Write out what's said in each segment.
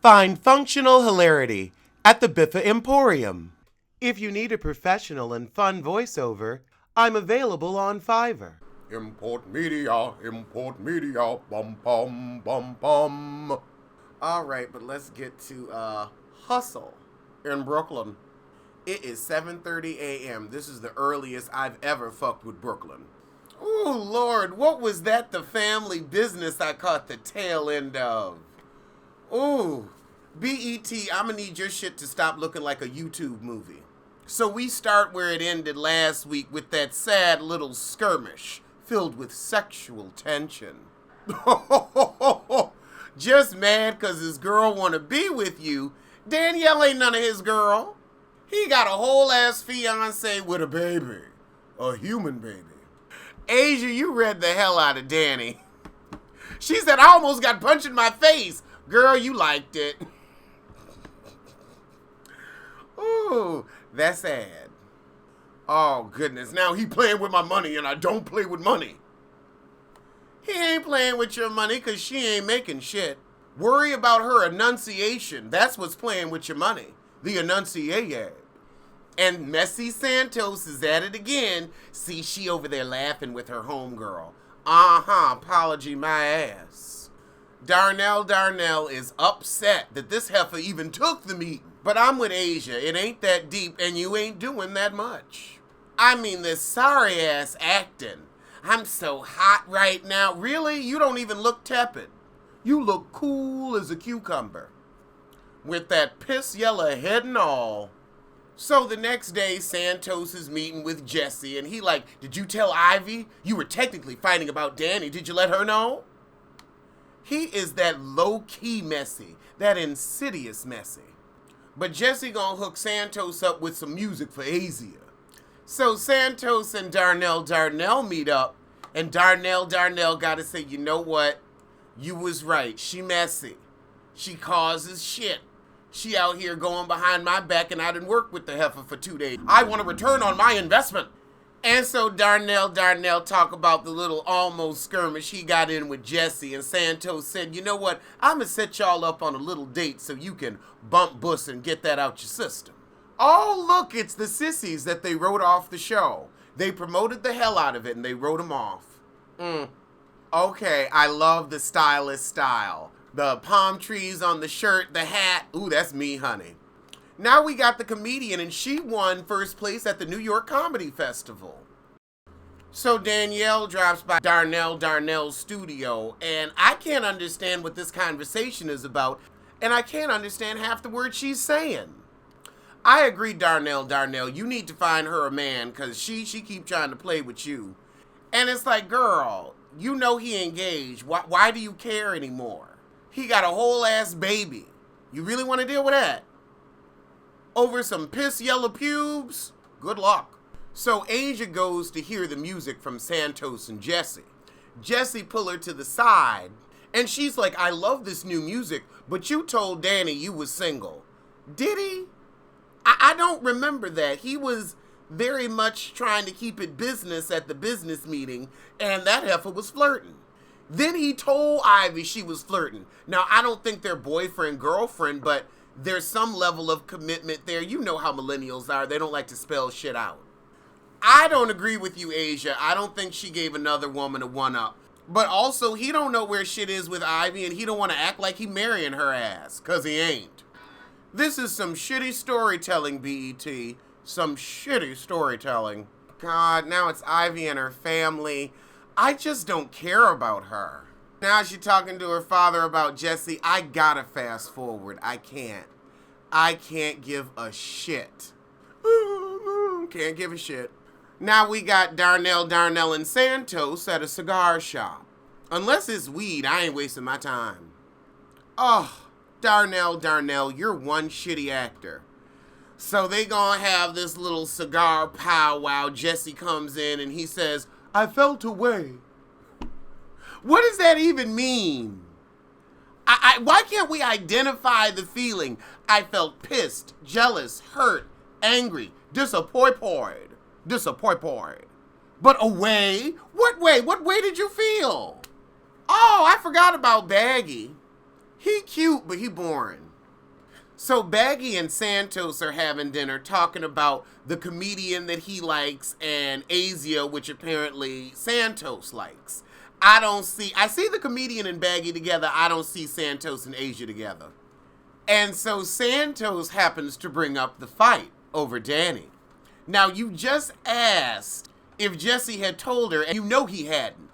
Find functional hilarity at the Biffa Emporium. If you need a professional and fun voiceover, I'm available on Fiverr. Import media, bum bum bum bum. All right, but let's get to Hustle in Brooklyn. It is 7:30 a.m. This is the earliest I've ever fucked with Brooklyn. Ooh, Lord, what was that the family business I caught the tail end of? Ooh, BET, I'm gonna need your shit to stop looking like a YouTube movie. So we start where it ended last week with that sad little skirmish filled with sexual tension. Just mad cause his girl wanna be with you. Danielle ain't none of his girl. He got a whole ass fiance with a baby. A human baby. Asia, you read the hell out of Danny. She said, I almost got punched in my face. Girl, you liked it. Ooh, that's sad. Oh, goodness. Now he playing with my money and I don't play with money. He ain't playing with your money because she ain't making shit. Worry about her enunciation. That's what's playing with your money. The enunciation. And Messy Santos is at it again. See, she over there laughing with her homegirl. Apology my ass. Darnell is upset that this heifer even took the meeting. But I'm with Asia. It ain't that deep and you ain't doing that much. I mean, this sorry ass acting. I'm so hot right now. Really? You don't even look tepid. You look cool as a cucumber. With that piss yellow head and all. So the next day, Santos is meeting with Jesse, and he like, did you tell Ivy? You were technically fighting about Danny. Did you let her know? He is that low-key messy, that insidious messy. But Jesse gonna hook Santos up with some music for Asia. So Santos and Darnell meet up, and Darnell gotta say, you know what? You was right. She messy. She causes shit. She out here going behind my back and I didn't work with the heifer for 2 days. I want a return on my investment. And so Darnell talk about the little almost skirmish he got in with Jesse, and Santos said, you know what? I'm going to set y'all up on a little date so you can bump bus and get that out your system. Oh, look, it's the sissies that they wrote off the show. They promoted the hell out of it and they wrote them off. Okay, I love the stylist style. The palm trees on the shirt, the hat. Ooh, that's me, honey. Now we got the comedian, and she won first place at the New York Comedy Festival. So Danielle drops by Darnell's studio, and I can't understand what this conversation is about, and I can't understand half the words she's saying. I agree, Darnell, you need to find her a man, because she keep trying to play with you. And it's like, girl, you know he engaged. Why do you care anymore? He got a whole ass baby. You really want to deal with that? Over some piss yellow pubes? Good luck. So Asia goes to hear the music from Santos and Jesse. Jesse pull her to the side, and she's like, I love this new music, but you told Danny you was single. Did he? I don't remember that. He was very much trying to keep it business at the business meeting, and that heifer was flirting. Then he told Ivy she was flirting. Now, I don't think they're boyfriend-girlfriend, but there's some level of commitment there. You know how millennials are. They don't like to spell shit out. I don't agree with you, Asia. I don't think she gave another woman a one-up. But also, he don't know where shit is with Ivy, and he don't want to act like he marrying her ass, because he ain't. This is some shitty storytelling, BET. Some shitty storytelling. God, now it's Ivy and her family. I just don't care about her. Now she's talking to her father about Jesse. I gotta fast forward. I can't give a shit. Can't give a shit. Now we got Darnell and Santos at a cigar shop. Unless it's weed, I ain't wasting my time. Oh, Darnell, you're one shitty actor. So they gonna have this little cigar powwow. Jesse comes in and he says, I felt away. What does that even mean? Why can't we identify the feeling? I felt pissed, jealous, hurt, angry, disappointed. But away? What way? What way did you feel? Oh, I forgot about Baggy. He cute, but he boring. So Baggy and Santos are having dinner talking about the comedian that he likes and Asia, which apparently Santos likes. I see the comedian and Baggy together. I don't see Santos and Asia together. And so Santos happens to bring up the fight over Danny. Now, you just asked if Jesse had told her, and you know he hadn't.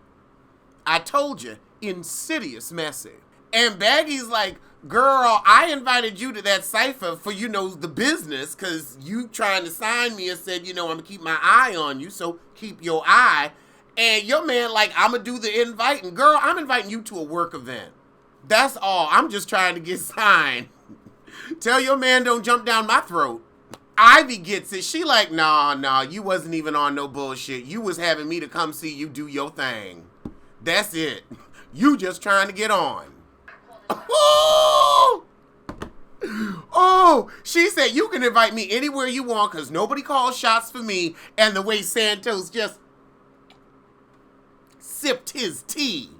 I told you, insidious messy. And Baggy's like, girl, I invited you to that cipher for, the business, because you trying to sign me and said, I'm going to keep my eye on you, so keep your eye. And your man like, I'm going to do the inviting. Girl, I'm inviting you to a work event. That's all. I'm just trying to get signed. Tell your man don't jump down my throat. Ivy gets it. She like, nah, you wasn't even on no bullshit. You was having me to come see you do your thing. That's it. You just trying to get on. Oh, she said you can invite me anywhere you want because nobody calls shots for me. And the way Santos just sipped his tea.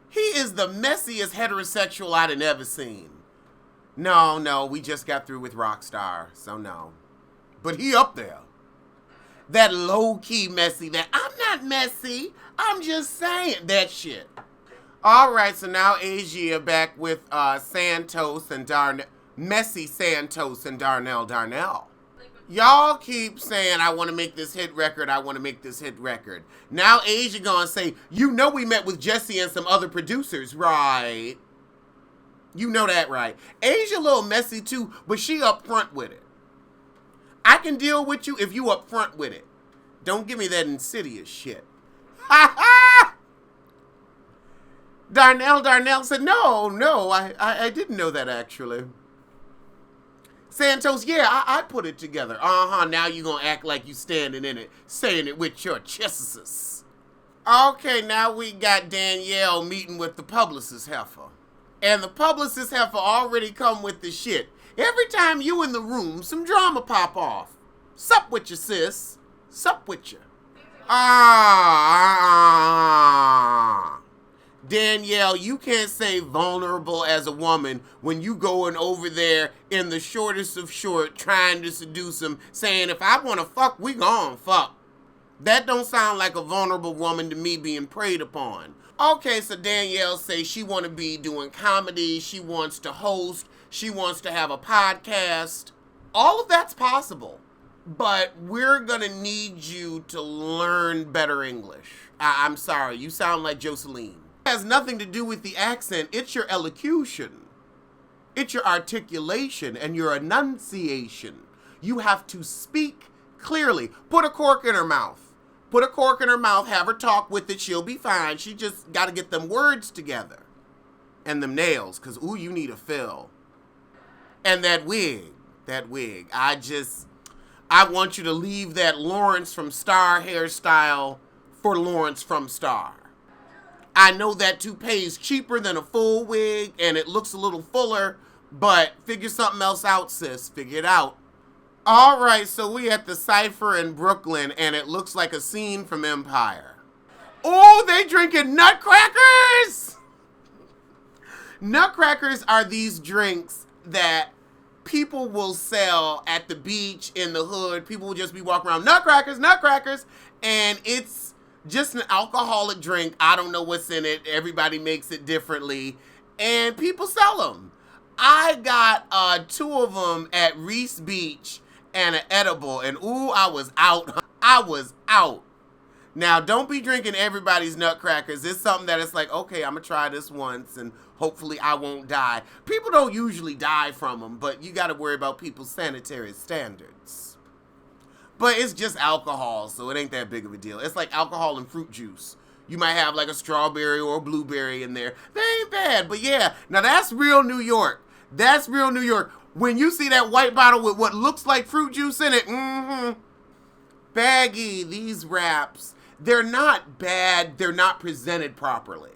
He is the messiest heterosexual I'd have ever seen. No, we just got through with Rockstar, so no. But he up there. That low-key messy, that I'm not messy, I'm just saying that shit. All right, so now Asia back with Santos and Darnell. Messy Santos and Darnell. Y'all keep saying, I want to make this hit record, I want to make this hit record. Now Asia gonna say, we met with Jesse and some other producers, right? You know that, right? Asia a little messy too, but she up front with it. I can deal with you if you up front with it. Don't give me that insidious shit. Ha ha! Darnell said, no, I didn't know that actually. Santos, yeah, I put it together. Now you gonna act like you standing in it, saying it with your chests. Okay, now we got Danielle meeting with the publicist heifer. And the publicist heifer already come with the shit. Every time you in the room, some drama pop off. Sup with you, sis. Sup with you. Danielle, you can't say vulnerable as a woman when you going over there in the shortest of short trying to seduce him, saying, if I want to fuck, we gon' fuck. That don't sound like a vulnerable woman to me being preyed upon. Okay, so Danielle says she want to be doing comedy, she wants to host, she wants to have a podcast. All of that's possible, but we're going to need you to learn better English. I'm sorry, you sound like Jocelyn. It has nothing to do with the accent, it's your elocution. It's your articulation and your enunciation. You have to speak clearly. Put a cork in her mouth. Put a cork in her mouth, have her talk with it, she'll be fine. She just got to get them words together. And them nails, because, ooh, you need a fill. And that wig. I want you to leave that Lawrence from Star hairstyle for Lawrence from Star. I know that toupee is cheaper than a full wig, and it looks a little fuller, but figure something else out, sis. Figure it out. All right, so we at the cipher in Brooklyn, and it looks like a scene from Empire. Oh, they drinking nutcrackers! Nutcrackers are these drinks that people will sell at the beach, in the hood. People will just be walking around, nutcrackers, and it's just an alcoholic drink. I don't know what's in it. Everybody makes it differently, and people sell them. I got 2 of them at Reese Beach, and an edible, and ooh, I was out. Now, don't be drinking everybody's nutcrackers. It's something that it's like, okay, I'm gonna try this once, and hopefully I won't die. People don't usually die from them, but you gotta worry about people's sanitary standards. But it's just alcohol, so it ain't that big of a deal. It's like alcohol and fruit juice. You might have like a strawberry or a blueberry in there. They ain't bad, but yeah, now that's real New York. That's real New York. When you see that white bottle with what looks like fruit juice in it, Baggy, these raps, they're not bad, they're not presented properly.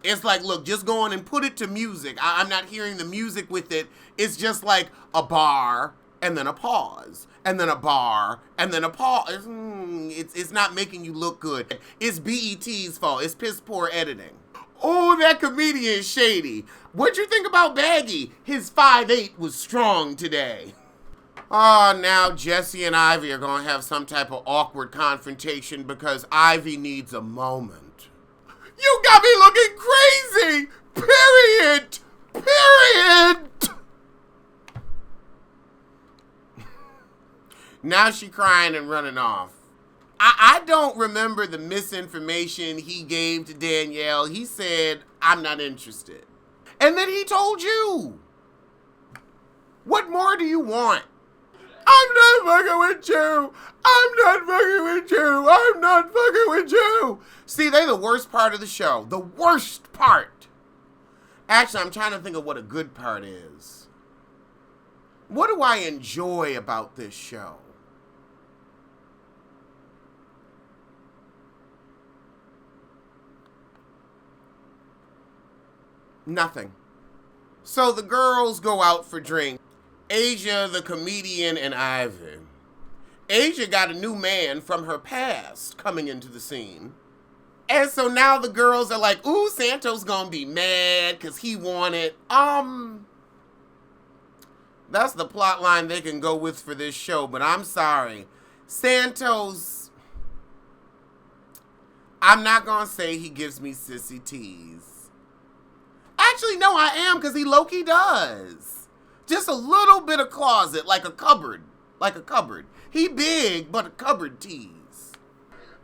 It's like, look, just go on and put it to music. I'm not hearing the music with it. It's just like a bar, and then a pause, and then a bar, and then a pause. It's not making you look good. It's BET's fault. It's piss poor editing. Oh, that comedian is shady. What'd you think about Baggy? His 5'8" was strong today. Oh, now Jesse and Ivy are going to have some type of awkward confrontation because Ivy needs a moment. You got me looking crazy! Period! Period! Now she crying and running off. I don't remember the misinformation he gave to Danielle. He said, I'm not interested. And then he told you. What more do you want? I'm not fucking with you. I'm not fucking with you. I'm not fucking with you. See, they're the worst part of the show. The worst part. Actually, I'm trying to think of what a good part is. What do I enjoy about this show? Nothing. So the girls go out for drinks. Asia, the comedian, and Ivy. Asia got a new man from her past coming into the scene. And so now the girls are like, ooh, Santos gonna be mad because he wanted. That's the plot line they can go with for this show, but I'm sorry. Santos, I'm not gonna say he gives me sissy tease. Actually, no, I am, because he low-key does. Just a little bit of closet, like a cupboard. Like a cupboard. He big, but a cupboard tease.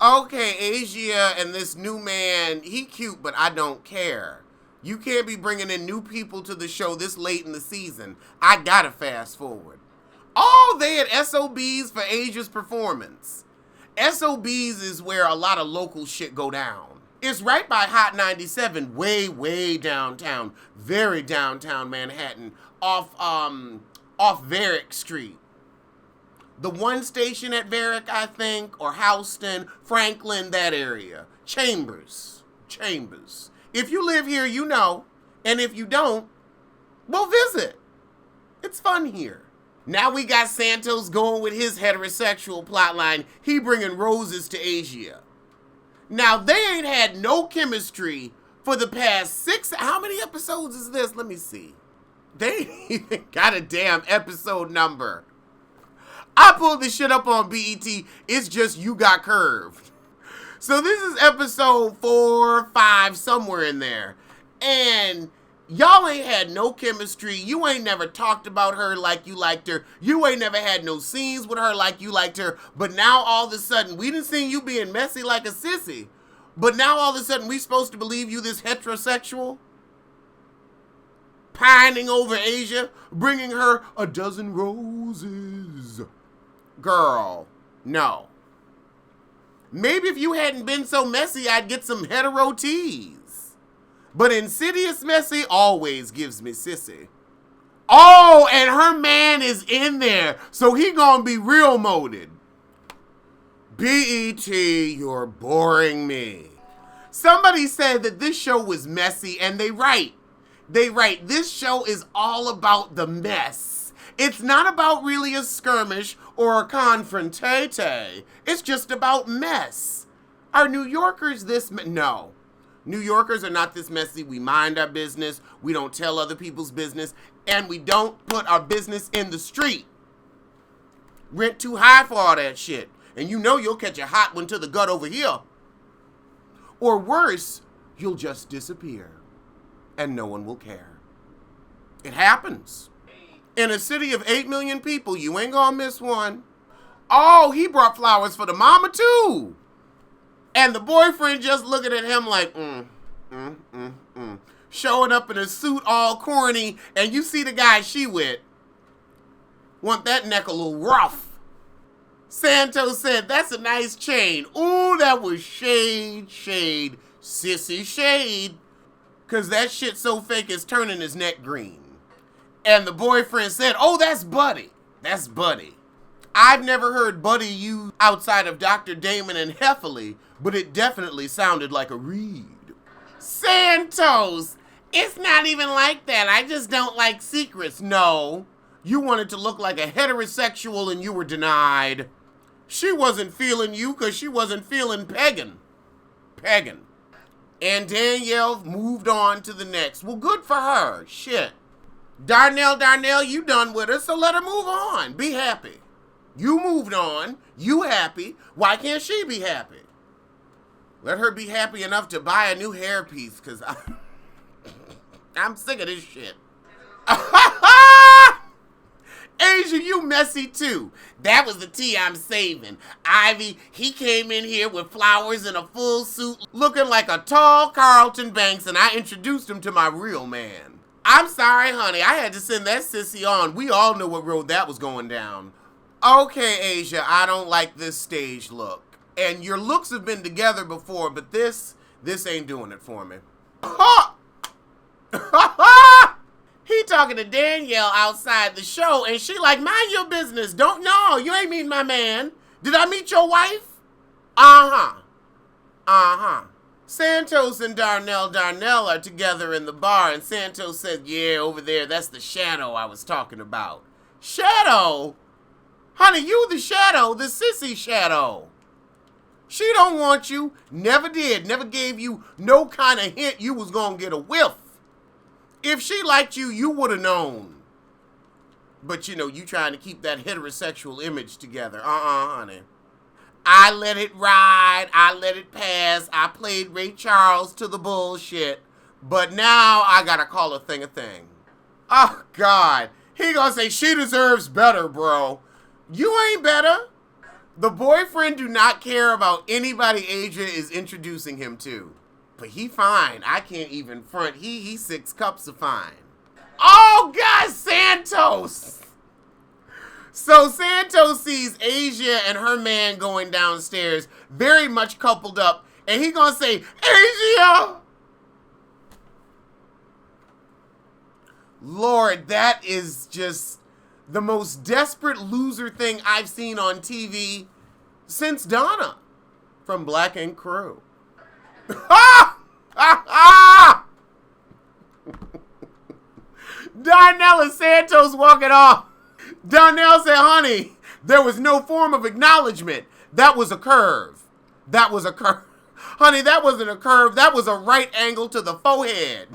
Okay, Asia and this new man, he cute, but I don't care. You can't be bringing in new people to the show this late in the season. I gotta fast forward. Oh, they had SOBs for Asia's performance. SOBs is where a lot of local shit go down. It's right by Hot 97, way, way downtown. Very downtown Manhattan. Off Varick Street. The one station at Varick, I think, or Houston, Franklin, that area. Chambers. If you live here, you know. And if you don't, well, visit. It's fun here. Now we got Santos going with his heterosexual plotline. He bringing roses to Asia. Now, they ain't had no chemistry for the past 6... How many episodes is this? Let me see. They ain't even got a damn episode number. I pulled this shit up on BET. It's just You Got Curved. So this is episode 4, 5, somewhere in there. And y'all ain't had no chemistry. You ain't never talked about her like you liked her. You ain't never had no scenes with her like you liked her. But now all of a sudden, we didn't see you being messy like a sissy. But now all of a sudden, we supposed to believe you this heterosexual? Pining over Asia, bringing her a dozen roses. Girl, no. Maybe if you hadn't been so messy, I'd get some hetero tease. But insidious messy always gives me sissy. Oh, and her man is in there, so he gonna be real moded. BET, you're boring me. Somebody said that this show was messy, and they right. This show is all about the mess. It's not about really a skirmish or a confrontation. It's just about mess. Are New Yorkers this no. New Yorkers are not this messy. We mind our business. We don't tell other people's business. And we don't put our business in the street. Rent too high for all that shit. And you know you'll catch a hot one to the gut over here. Or worse, you'll just disappear. And no one will care. It happens. In a city of 8 million people, you ain't gonna miss one. Oh, he brought flowers for the mama too. And the boyfriend just looking at him like, showing up in a suit all corny, and you see the guy she with. Want that neck a little rough. Santos said, that's a nice chain. Ooh, that was shade, sissy shade. Cause that shit so fake it's turning his neck green. And the boyfriend said, oh, that's Buddy. That's Buddy. I've never heard Buddy used outside of Dr. Damon and Heffley, but it definitely sounded like a reed. Santos, it's not even like that. I just don't like secrets. No, you wanted to look like a heterosexual and you were denied. She wasn't feeling you because she wasn't feeling Pagan. And Danielle moved on to the next. Well, good for her. Shit. Darnell, you done with her, so let her move on. Be happy. You moved on. You happy. Why can't she be happy? Let her be happy enough to buy a new hairpiece, because I'm sick of this shit. Asia, you messy too. That was the tea I'm saving. Ivy, he came in here with flowers and a full suit, looking like a tall Carlton Banks, and I introduced him to my real man. I'm sorry, honey. I had to send that sissy on. We all knew what road that was going down. Okay, Asia, I don't like this stage look. And your looks have been together before, but this ain't doing it for me. He talking to Danielle outside the show, and she like, mind your business. Don't know. You ain't meet my man. Did I meet your wife? Uh-huh. Santos and Darnell are together in the bar, and Santos said, yeah, over there, that's the shadow I was talking about. Shadow? Honey, you the shadow, the sissy shadow. She don't want you, never did, never gave you no kind of hint you was gonna get a whiff. If she liked you, you would have known. But you know, you trying to keep that heterosexual image together. Honey. I let it ride, I let it pass, I played Ray Charles to the bullshit, but now I gotta call a thing a thing. Oh, God. He gonna say she deserves better, bro. You ain't better. The boyfriend do not care about anybody Asia is introducing him to. But he fine. I can't even front. He 6 cups of fine. Oh, God, Santos. So Santos sees Asia and her man going downstairs, very much coupled up, and he gonna say, Asia! Lord, that is just the most desperate loser thing I've seen on TV since Donna from Black and Crew. Darnell and Santos walking off. Darnell said, honey, there was no form of acknowledgement. That was a curve. That was a curve. Honey, that wasn't a curve. That was a right angle to the forehead.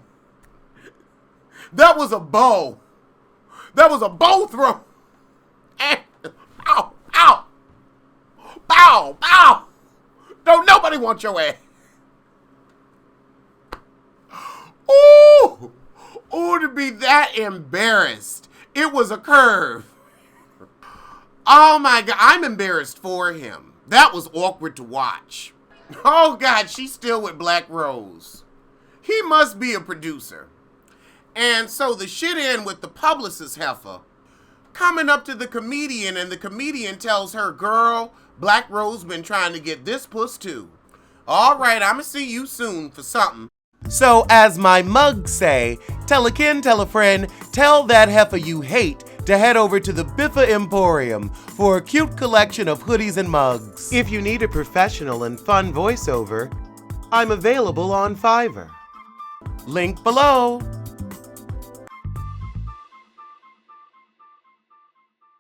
That was a bow. That was a bow throw. And, ow, ow. Bow, bow. Don't nobody want your ass. Ooh. Ooh, to be that embarrassed. It was a curve. Oh my God, I'm embarrassed for him. That was awkward to watch. Oh God, she's still with Black Rose. He must be a producer. And so the shit in with the publicist heifer coming up to the comedian, and the comedian tells her, girl, Black Rose been trying to get this puss too. All right, I'ma see you soon for something. So as my mugs say, tell a kin, tell a friend, tell that heifer you hate to head over to the Biffa Emporium for a cute collection of hoodies and mugs. If you need a professional and fun voiceover, I'm available on Fiverr. Link below.